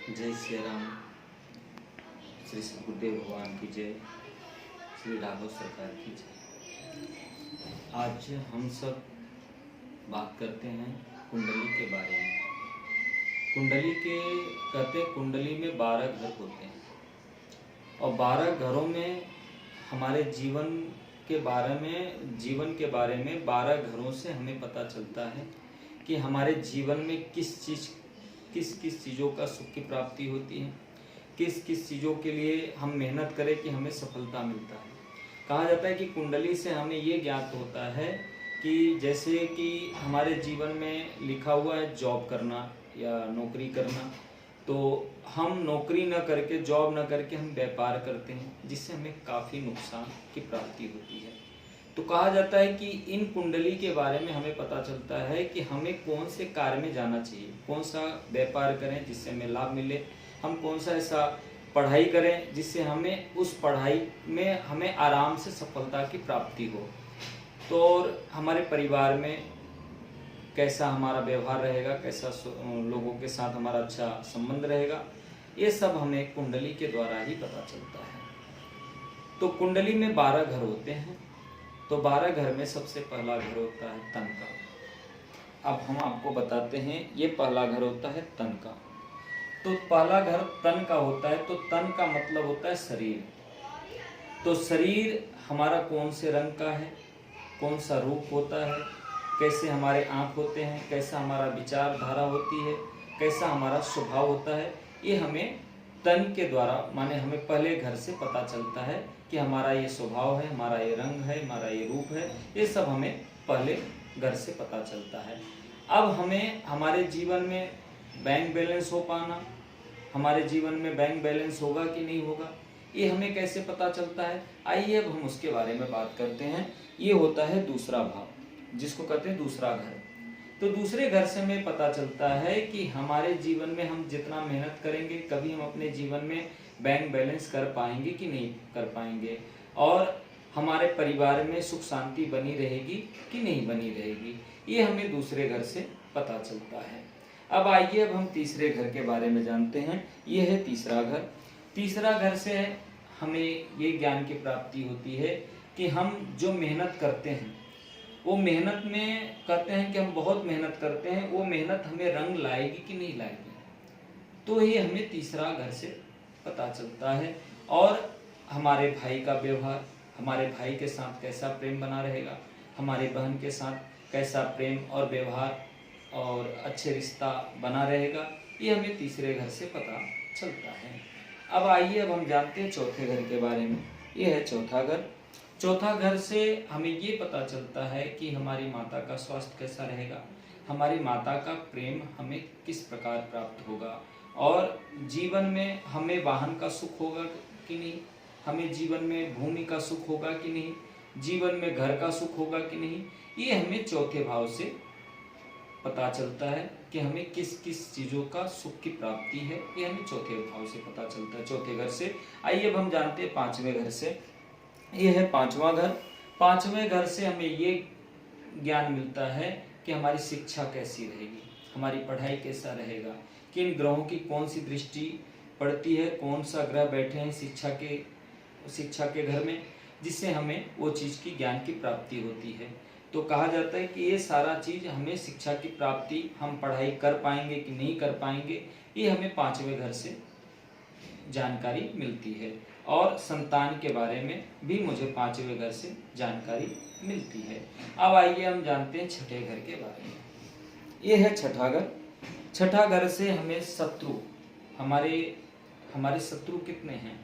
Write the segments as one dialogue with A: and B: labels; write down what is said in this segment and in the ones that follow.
A: जय श्री राम। श्री गुरुदेव भगवान की जय। श्री राघव सरकार की जय। आज हम सब बात करते हैं कुंडली के बारे में। कुंडली के कहते हैं कुंडली में 12 घर होते हैं और 12 घरों में हमारे जीवन के बारे में 12 घरों से हमें पता चलता है कि हमारे जीवन में किस चीज़ों का सुख की प्राप्ति होती है, किस चीज़ों के लिए हम मेहनत करें कि हमें सफलता मिलता है। कहा जाता है कि कुंडली से हमें ये ज्ञात होता है कि जैसे कि हमारे जीवन में लिखा हुआ है जॉब करना या नौकरी करना, तो हम नौकरी न करके जॉब न करके हम व्यापार करते हैं जिससे हमें काफ़ी नुकसान की प्राप्ति होती है। तो कहा जाता है कि इन कुंडली के बारे में हमें पता चलता है कि हमें कौन से कार्य में जाना चाहिए, कौन सा व्यापार करें जिससे हमें लाभ मिले, हम कौन सा ऐसा पढ़ाई करें जिससे हमें उस पढ़ाई में हमें आराम से सफलता की प्राप्ति हो। तो और हमारे परिवार में कैसा हमारा व्यवहार रहेगा, कैसा लोगों के साथ हमारा अच्छा संबंध रहेगा, ये सब हमें कुंडली के द्वारा ही पता चलता है। तो कुंडली में 12 घर होते हैं। तो 12 घर में सबसे पहला घर होता है तन का। अब हम आपको बताते हैं, ये पहला घर होता है तन का। तो पहला घर तन का होता है। तो तन का मतलब होता है शरीर। तो शरीर हमारा कौन से रंग का है, कौन सा रूप होता है, कैसे हमारे आँख होते हैं, कैसा हमारा विचारधारा होती है, कैसा हमारा स्वभाव होता है, ये हमें तन के द्वारा माने हमें पहले घर से पता चलता है कि हमारा ये स्वभाव है, हमारा ये रंग है, हमारा ये रूप है, ये सब हमें पहले घर से पता चलता है। अब हमें हमारे जीवन में बैंक बैलेंस हो पाना, हमारे जीवन में बैंक बैलेंस होगा कि नहीं होगा, ये हमें कैसे पता चलता है, आइए अब हम उसके बारे में बात करते हैं। ये होता है दूसरा भाव, जिसको कहते हैं दूसरा घर। तो दूसरे घर से हमें पता चलता है कि हमारे जीवन में हम जितना मेहनत करेंगे कभी हम अपने जीवन में बैंक बैलेंस कर पाएंगे कि नहीं कर पाएंगे, और हमारे परिवार में सुख शांति बनी रहेगी कि नहीं बनी रहेगी, ये हमें दूसरे घर से पता चलता है। अब आइए अब हम तीसरे घर के बारे में जानते हैं। ये है तीसरा घर। तीसरा घर से हमें ये ज्ञान की प्राप्ति होती है कि हम जो मेहनत करते हैं वो मेहनत में कहते हैं कि हम बहुत मेहनत करते हैं, वो मेहनत हमें रंग लाएगी कि नहीं लाएगी, तो ये हमें तीसरा घर से पता चलता है। और हमारे भाई का व्यवहार, हमारे भाई के साथ कैसा प्रेम बना रहेगा, हमारी बहन के साथ कैसा प्रेम और व्यवहार और अच्छे रिश्ता बना रहेगा, ये हमें तीसरे घर से पता चलता है। अब आइए अब हम जानते हैं चौथे घर के बारे में। ये है चौथा घर। चौथा घर से हमें ये पता चलता है कि हमारी माता का स्वास्थ्य कैसा रहेगा, हमारी माता का प्रेम हमें किस प्रकार प्राप्त होगा, और जीवन में हमें वाहन का सुख होगा कि नहीं, हमें जीवन में भूमि का सुख होगा कि नहीं, जीवन में घर का सुख होगा कि नहीं, ये हमें चौथे भाव से पता चलता है कि हमें किस किस चीज़ों का सुख की प्राप्ति है, ये हमें चौथे भाव से पता चलता है, चौथे घर से। आइए अब हम जानते हैं पांचवें घर से। ये है पांचवा घर। पांचवें घर से हमें ये ज्ञान मिलता है कि हमारी शिक्षा कैसी रहेगी, हमारी पढ़ाई कैसा रहेगा, किन ग्रहों की कौन सी दृष्टि पड़ती है, कौन सा ग्रह बैठे हैं शिक्षा के घर में, जिससे हमें वो चीज़ की ज्ञान की प्राप्ति होती है। तो कहा जाता है कि ये सारा चीज़ हमें शिक्षा की प्राप्ति, हम पढ़ाई कर पाएंगे कि नहीं कर पाएंगे, ये हमें पांचवें घर से जानकारी मिलती है। और संतान के बारे में भी मुझे पांचवें घर से जानकारी मिलती है। अब आइए हम जानते हैं छठे घर के बारे में। ये है छठा घर। छठा घर से हमें शत्रु, हमारे शत्रु कितने हैं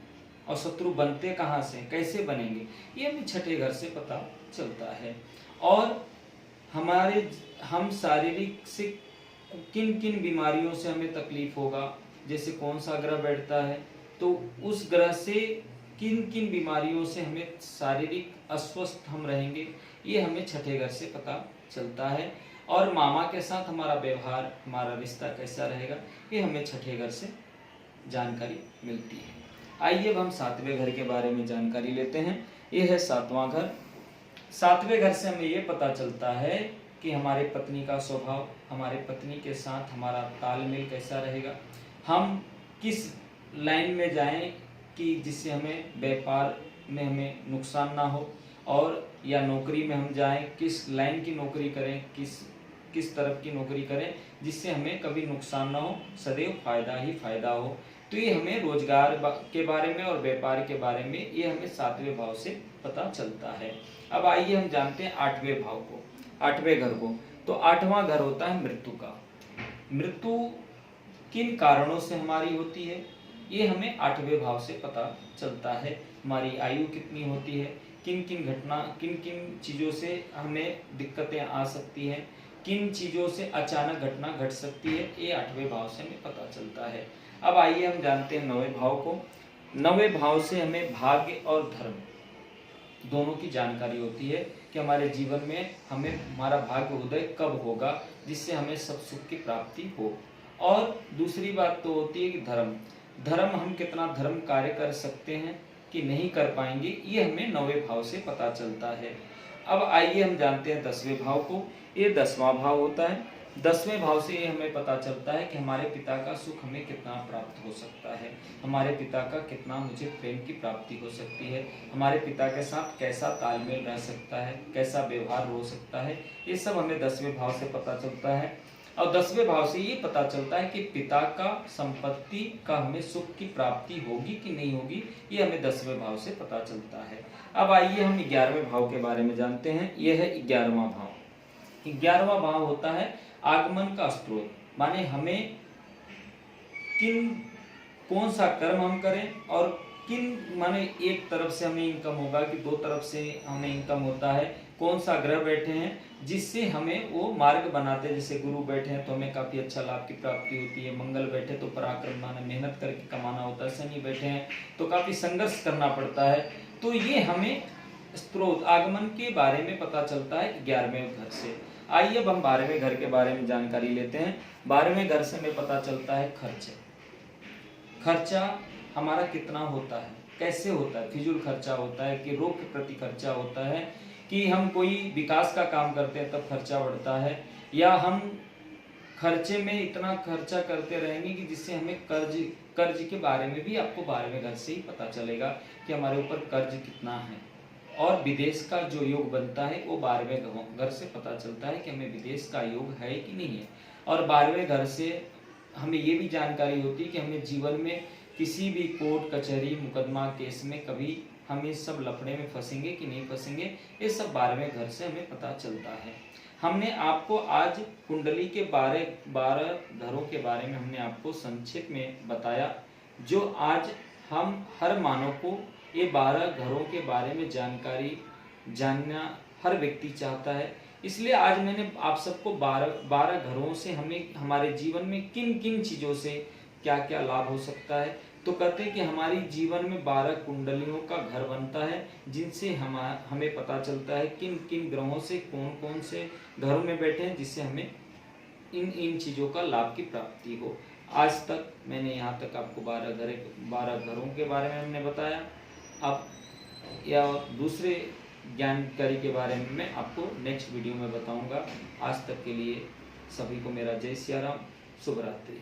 A: और शत्रु बनते कहाँ से, कैसे बनेंगे, ये हमें छठे घर से पता चलता है। और हम शारीरिक से किन किन बीमारियों से हमें तकलीफ होगा, जैसे कौन सा ग्रह बैठता है तो उस ग्रह से किन किन बीमारियों से हमें शारीरिक अस्वस्थ हम रहेंगे, ये हमें छठे घर से पता चलता है। और मामा के साथ हमारा व्यवहार, हमारा रिश्ता कैसा रहेगा, ये हमें छठे घर से जानकारी मिलती है। आइए अब हम सातवें घर के बारे में जानकारी लेते हैं। ये है सातवां घर। सातवें घर से हमें ये पता चलता है कि हमारे पत्नी का स्वभाव, हमारे पत्नी के साथ हमारा तालमेल कैसा रहेगा, हम किस लाइन में जाएं कि जिससे हमें व्यापार में हमें नुकसान ना हो, और या नौकरी में हम जाएं किस लाइन की नौकरी करें, किस तरफ की नौकरी करें जिससे हमें कभी नुकसान ना हो, सदैव फायदा ही फायदा हो। तो ये हमें रोजगार के बारे में और व्यापार के बारे में ये हमें 7वें भाव से पता चलता है। अब आइए हम जानते हैं 8वें भाव को, 8वें घर को। तो 8वां घर होता है मृत्यु का। मृत्यु किन कारणों से हमारी होती है ये हमें 8वें भाव से पता चलता है। हमारी आयु कितनी होती है, किन किन चीजों से हमें दिक्कतें आ सकती हैं, किन चीजों से अचानक घटना घट सकती है, ये 8वें भाव से हमें पता चलता है। अब आइए हम जानते हैं 9वें भाव को। 9वें भाव से हमें भाग्य और धर्म दोनों की जानकारी होती है कि हमारे जीवन में हमें हमारा भाग्य उदय कब होगा जिससे हमें सब सुख की प्राप्ति हो। और दूसरी बात तो होती है कि धर्म हम कितना धर्म कार्य कर सकते हैं कि नहीं कर पाएंगे, ये हमें 9वें भाव से पता चलता है। अब आइए हम जानते हैं 10वें भाव को। ये 10वां भाव होता है। 10वें भाव से ये हमें पता चलता है कि हमारे पिता का सुख हमें कितना प्राप्त हो सकता है, हमारे पिता का कितना मुझे प्रेम की प्राप्ति हो सकती है, हमारे पिता के साथ कैसा तालमेल रह सकता है, कैसा व्यवहार हो सकता है, ये सब हमें 10वें भाव से पता चलता है। और 10वें भाव से ये पता चलता है कि पिता का संपत्ति का हमें सुख की प्राप्ति होगी कि नहीं होगी, ये हमें 10वें भाव से पता चलता है। अब आइए हम 11वें भाव के बारे में जानते हैं। यह है 11वां भाव। 11वां भाव होता है आगमन का स्रोत, माने हमें कौन सा कर्म हम करें और माने एक तरफ से हमें इनकम होगा कि दो तरफ से हमें इनकम होता है, कौन सा ग्रह बैठे हैं जिससे हमें वो मार्ग बनाते हैं। जैसे गुरु बैठे हैं तो हमें काफी अच्छा लाभ की प्राप्ति होती है, मंगल बैठे तो पराक्रम माने मेहनत करके कमाना होता है, शनि बैठे हैं तो काफी संघर्ष करना पड़ता है। तो ये हमें स्रोत आगमन के बारे में पता चलता है 11वें घर से। आइए अब हम 12वें घर के बारे में जानकारी लेते हैं। 12वें घर से हमें पता चलता है खर्चा हमारा कितना होता है, कैसे होता है, फिजूल खर्चा होता है कि रोग के प्रति खर्चा होता है, कि हम कोई विकास का काम करते हैं तब खर्चा बढ़ता है, या हम खर्चे में इतना खर्चा करते रहेंगे कि जिससे हमें कर्ज के बारे में भी आपको 12वें घर से ही पता चलेगा कि हमारे ऊपर कर्ज कितना है। और विदेश का जो योग बनता है वो 12वें घर से पता चलता है कि हमें विदेश का योग है कि नहीं है। और 12वें घर से हमें ये भी जानकारी होती है कि हमें जीवन में किसी भी कोर्ट कचहरी मुकदमा केस में कभी हम इस सब लफड़े में फंसेंगे कि नहीं फंसेंगे, ये सब 12वें घर से हमें पता चलता है। हमने आपको आज कुंडली के 12 घरों के बारे में हमने आपको संक्षेप में बताया, जो आज हम हर मानव को ये 12 घरों के बारे में जानकारी जानना हर व्यक्ति चाहता है। इसलिए आज मैंने आप सबको 12 घरों से हमें हमारे जीवन में किन किन चीज़ों से क्या क्या लाभ हो सकता है, तो कहते हैं कि हमारी जीवन में 12 कुंडलियों का घर बनता है, जिनसे हमें पता चलता है किन किन ग्रहों से कौन कौन से घरों में बैठे हैं, जिससे हमें इन चीज़ों का लाभ की प्राप्ति हो। आज तक मैंने यहाँ तक आपको 12 घरों के बारे में हमने बताया। अब या दूसरे जानकारी के बारे में मैं आपको नेक्स्ट वीडियो में बताऊंगा। आज तक के लिए सभी को मेरा जय सिया राम, शुभ रात्रि।